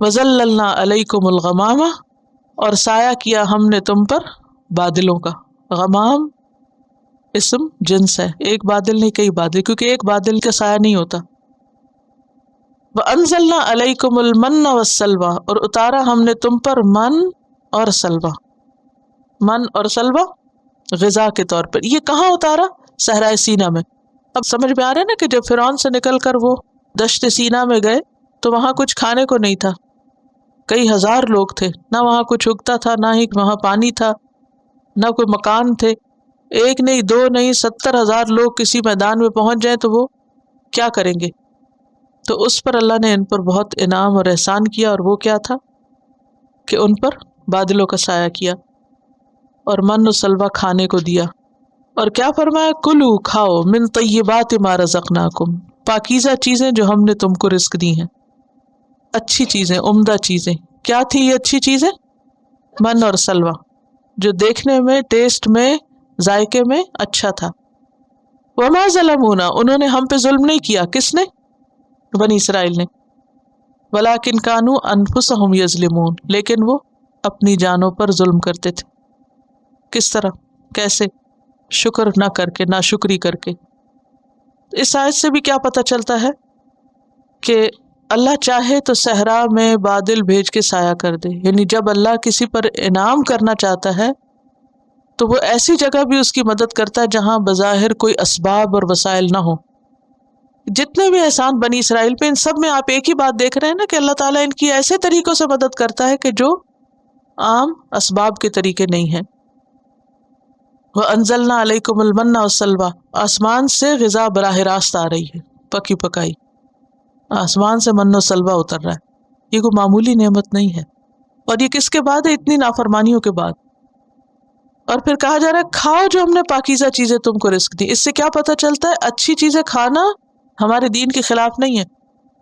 وَظَلَّلْنَا عَلَيْكُمُ الْغَمَامَ، اور سایہ کیا ہم نے تم پر بادلوں کا. غمام اسم جنس ہے، ایک بادل نہیں کئی بادل، کیونکہ ایک بادل کا سایہ نہیں ہوتا. وَأَنزَلْنَا عَلَيْكُمُ الْمَنَّ وَالسَّلْوَىٰ، اور اتارا ہم نے تم پر من اور سلوہ. من اور سلوہ غذا کے طور پر. یہ کہاں اتارا؟ صحرائے سینا میں. اب سمجھ میں آ رہا ہے نا کہ جب فرعون سے نکل کر وہ دشت سینا میں گئے تو وہاں کچھ کھانے کو نہیں تھا، کئی ہزار لوگ تھے، نہ وہاں کچھ اگتا تھا، نہ ہی وہاں پانی تھا، نہ کوئی مکان تھے. ایک نہیں دو نہیں 70,000 لوگ کسی میدان میں پہنچ جائیں تو وہ کیا کریں گے؟ تو اس پر اللہ نے ان پر بہت انعام اور احسان کیا، اور وہ کیا تھا کہ ان پر بادلوں کا سایہ کیا اور من و سلوہ کھانے کو دیا. اور کیا فرمایا؟ کلو کھاؤ، من طیبات ما رزقناکم، پاکیزہ چیزیں جو ہم نے تم کو رزق دی ہیں، اچھی چیزیں، عمدہ چیزیں. کیا تھی یہ اچھی چیزیں؟ من اور سلوہ، جو دیکھنے میں، ٹیسٹ میں، ذائقے میں اچھا تھا. وما ظلمونا، انہوں نے ہم پہ ظلم نہیں کیا. کس نے؟ بنی اسرائیل نے. ولکن کانوا انفسہم یظلمون، لیکن وہ اپنی جانوں پر ظلم کرتے تھے. کس طرح؟ کیسے؟ شکر نہ کر کے، ناشکری کر کے. اس آیت سے بھی کیا پتہ چلتا ہے کہ اللہ چاہے تو صحرا میں بادل بھیج کے سایہ کر دے. یعنی جب اللہ کسی پر انعام کرنا چاہتا ہے تو وہ ایسی جگہ بھی اس کی مدد کرتا ہے جہاں بظاہر کوئی اسباب اور وسائل نہ ہو. جتنے بھی احسان بنی اسرائیل پہ، ان سب میں آپ ایک ہی بات دیکھ رہے ہیں نا کہ اللہ تعالیٰ ان کی ایسے طریقوں سے مدد کرتا ہے کہ جو عام اسباب کے طریقے نہیں ہیں. وَأَنزَلْنَا عَلَيْكُمُ الْمَنَّ وَالسَّلْوَىٰ، آسمان سے غذا براہ راست آ رہی ہے، پکی پکائی. آسمان سے من و سلوہ اتر رہا ہے. یہ کوئی معمولی نعمت نہیں ہے. اور یہ کس کے بعد ہے؟ اتنی نافرمانیوں کے بعد. اور پھر کہا جا رہا ہے کھاؤ جو ہم نے پاکیزہ چیزیں تم کو رزق دی. اس سے کیا پتہ چلتا ہے؟ اچھی چیزیں کھانا ہمارے دین کے خلاف نہیں ہے.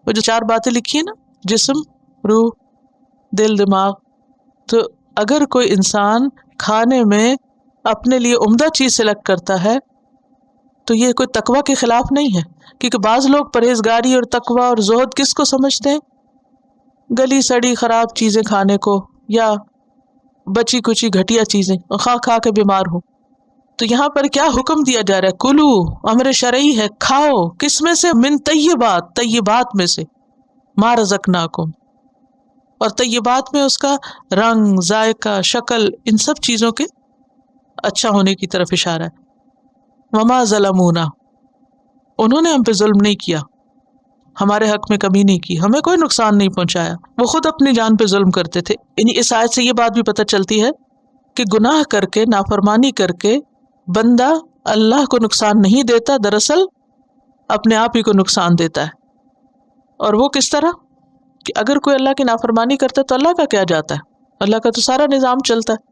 وہ جو 4 باتیں لکھی ہیں نا، جسم، روح، دل، دماغ. تو اگر کوئی انسان کھانے میں اپنے لیے عمدہ چیز سلیکٹ کرتا ہے تو یہ کوئی تقوی کے خلاف نہیں ہے. کیونکہ بعض لوگ پرہیزگاری اور تقوی اور زہد کس کو سمجھتے ہیں؟ گلی سڑی خراب چیزیں کھانے کو، یا بچی کچی گھٹیا چیزیں، کھا کھا کے بیمار ہو. تو یہاں پر کیا حکم دیا جا رہا ہے؟ کلو، امر شرعی ہے، کھاؤ. کس میں سے؟ من طیبات، طیبات میں سے، ما رزقناکم. اور طیبات میں اس کا رنگ، ذائقہ، شکل، ان سب چیزوں کے اچھا ہونے کی طرف اشارہ ہے. وما ظلمونا، انہوں نے ہم پہ ظلم نہیں کیا، ہمارے حق میں کمی نہیں کی، ہمیں کوئی نقصان نہیں پہنچایا. وہ خود اپنی جان پہ ظلم کرتے تھے. یعنی اس آیت سے یہ بات بھی پتہ چلتی ہے کہ گناہ کر کے، نافرمانی کر کے بندہ اللہ کو نقصان نہیں دیتا، دراصل اپنے آپ ہی کو نقصان دیتا ہے. اور وہ کس طرح؟ کہ اگر کوئی اللہ کی نافرمانی کرتا ہے تو اللہ کا کیا جاتا ہے؟ اللہ کا تو سارا نظام چلتا ہے.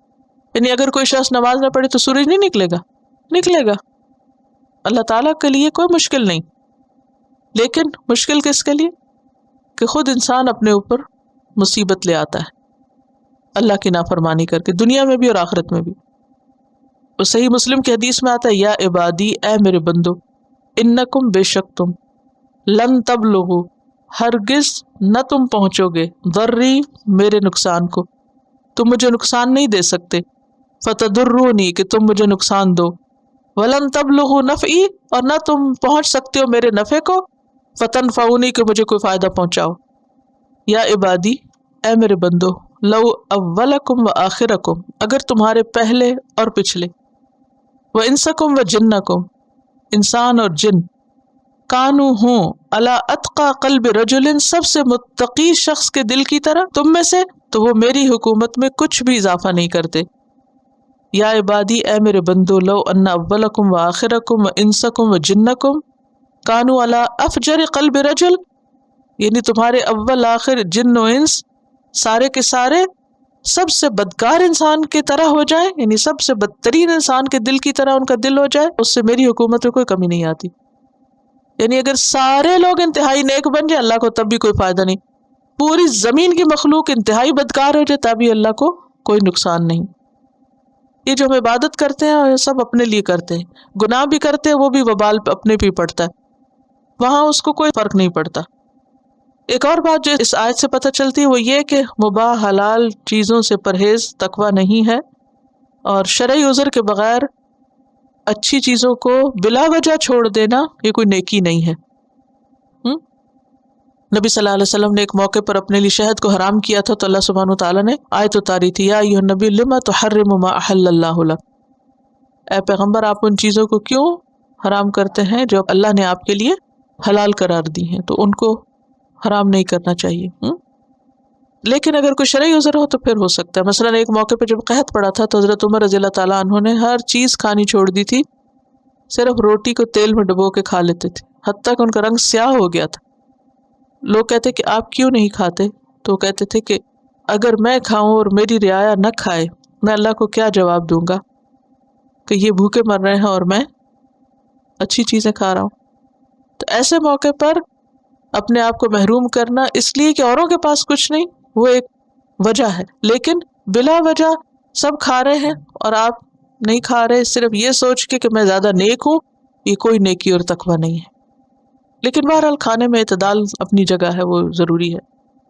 یعنی اگر کوئی شخص نماز نہ پڑھے تو سورج نہیں نکلے گا؟ نکلے گا. اللہ تعالیٰ کے لیے کوئی مشکل نہیں. لیکن مشکل کس کے لیے؟ کہ خود انسان اپنے اوپر مصیبت لے آتا ہے اللہ کی نافرمانی کر کے، دنیا میں بھی اور آخرت میں بھی. اور صحیح مسلم کی حدیث میں آتا ہے، یا عبادی، اے میرے بندو، انکم، بے شک تم، لن تبلغوا، ہرگز نہ تم پہنچو گے، ضری، میرے نقصان کو، تم مجھے نقصان نہیں دے سکتے، فتضرونی، کہ تم مجھے نقصان دو، ولن تبلغوا نفعی، اور نہ تم پہنچ سکتے ہو میرے نفع کو، فتنفعونی، کہ مجھے کوئی فائدہ پہنچاؤ. یا عبادی، اے میرے بندو، لو اولکم و آخرکم، اگر تمہارے پہلے اور پچھلے، و انسکم و جنکم، انسان اور جن، کانو ہوں، علی اتقى قلب رجل، سب سے متقی شخص کے دل کی طرح تم میں سے، تو وہ میری حکومت میں کچھ بھی اضافہ نہیں کرتے. یا عبادی، اے میرے بندو، لو ان اولکم و آخرکم و انسکم و جنکم کانو علی افجر قلب رجل، یعنی تمہارے اول آخر جن و انس سارے کے سارے سب سے بدکار انسان کی طرح ہو جائے، یعنی سب سے بدترین انسان کے دل کی طرح ان کا دل ہو جائے، اس سے میری حکومت میں کوئی کمی نہیں آتی. یعنی اگر سارے لوگ انتہائی نیک بن جائے اللہ کو تب بھی کوئی فائدہ نہیں، پوری زمین کی مخلوق انتہائی بدکار ہو جائے تب بھی اللہ کو کوئی نقصان نہیں. یہ جو ہم عبادت کرتے ہیں یہ سب اپنے لیے کرتے ہیں، گناہ بھی کرتے ہیں وہ بھی وبال اپنے پہ پڑتا ہے، وہاں اس کو کوئی فرق نہیں پڑتا. ایک اور بات جو اس آیت سے پتہ چلتی ہے وہ یہ کہ مباح حلال چیزوں سے پرہیز تقویٰ نہیں ہے، اور شرعی عذر کے بغیر اچھی چیزوں کو بلا وجہ چھوڑ دینا یہ کوئی نیکی نہیں ہے۔ نبی صلی اللہ علیہ وسلم نے ایک موقع پر اپنے لیے شہد کو حرام کیا تھا تو اللہ سبحانہ وتعالیٰ نے آیت اتاری تھی، یا ایھا النبی لما تحرم ما احل اللہ لک، اے پیغمبر آپ ان چیزوں کو کیوں حرام کرتے ہیں جو اللہ نے آپ کے لیے حلال قرار دی ہیں، تو ان کو حرام نہیں کرنا چاہیے۔ لیکن اگر کوئی شرعی عذر ہو تو پھر ہو سکتا ہے۔ مثلاً ایک موقع پہ جب قحط پڑا تھا تو حضرت عمر رضی اللہ تعالیٰ عنہ نے ہر چیز کھانی چھوڑ دی تھی، صرف روٹی کو تیل میں ڈبو کے کھا لیتے تھے، حتیٰ کہ ان کا رنگ سیاہ ہو گیا تھا۔ لوگ کہتے کہ آپ کیوں نہیں کھاتے؟ تو وہ کہتے تھے کہ اگر میں کھاؤں اور میری رعایا نہ کھائے میں اللہ کو کیا جواب دوں گا کہ یہ بھوکے مر رہے ہیں اور میں اچھی چیزیں کھا رہا ہوں۔ تو ایسے موقع پر اپنے آپ کو محروم کرنا اس لیے کہ اوروں کے پاس کچھ نہیں، وہ ایک وجہ ہے، لیکن بلا وجہ سب کھا رہے ہیں اور آپ نہیں کھا رہے صرف یہ سوچ کے کہ میں زیادہ نیک ہوں، یہ کوئی نیکی اور تقویٰ نہیں ہے۔ لیکن بہرحال کھانے میں اعتدال اپنی جگہ ہے، وہ ضروری ہے۔